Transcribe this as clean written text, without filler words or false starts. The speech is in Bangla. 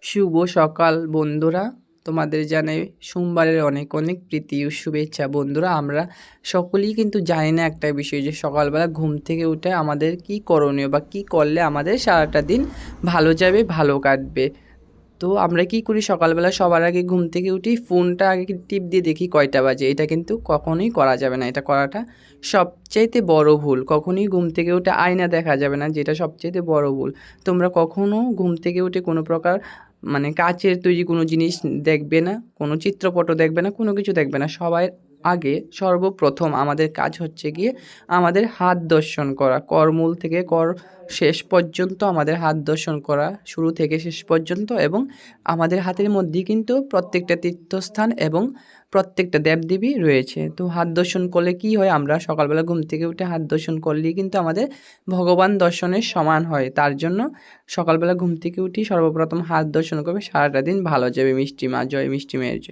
শুভ সকাল বন্ধুরা, তোমাদের জানাই সোমবারের অনেক অনেক প্রীতি ও শুভেচ্ছা। বন্ধুরা, আমরা সকলেই কিন্তু জানি না একটা বিষয় যে সকালবেলা ঘুম থেকে উঠে আমাদের কি করণীয় বা কি করলে আমাদের সারাটা দিন ভালো যাবে, ভালো কাটবে। তো আমরা কি করি, সকালবেলা সবার আগে ঘুম থেকে উঠি, ফোনটা আগে টিপ দিয়ে দেখি কয়টা বাজে। এটা কিন্তু কখনোই করা যাবে না, এটা করাটা সবচাইতে বড় ভুল। কখনোই ঘুম থেকে উঠে আয়না দেখা যাবে না, যেটা সবচাইতে বড় ভুল। তোমরা কখনো ঘুম থেকে উঠে কোনো প্রকার কাচের তৈরি কোনো জিনিস দেখবে না, কোনো চিত্রপটও দেখবে না, কোনো কিছু দেখবে না। সবাই আগে সর্বপ্রথম আমাদের কাজ হচ্ছে গিয়ে আমাদের হাত দর্শন করা। করমূল থেকে কর শেষ পর্যন্ত আমাদের হাত দর্শন করা, শুরু থেকে শেষ পর্যন্ত। এবং আমাদের হাতের মধ্যেই কিন্তু প্রত্যেকটা তীর্থস্থান এবং প্রত্যেকটা দেবদেবী রয়েছে। তো হাত দর্শন করলে কি হয়, আমরা সকালবেলা ঘুম থেকে উঠে হাত দর্শন করলেই কিন্তু আমাদের ভগবান দর্শনের সমান হয়। তার জন্য সকালবেলা ঘুম থেকে উঠি সর্বপ্রথম হাত দর্শন করবে, সারাটা দিন ভালো যাবে। মিষ্টি মা জয়, মিষ্টি মেয়ের জয়।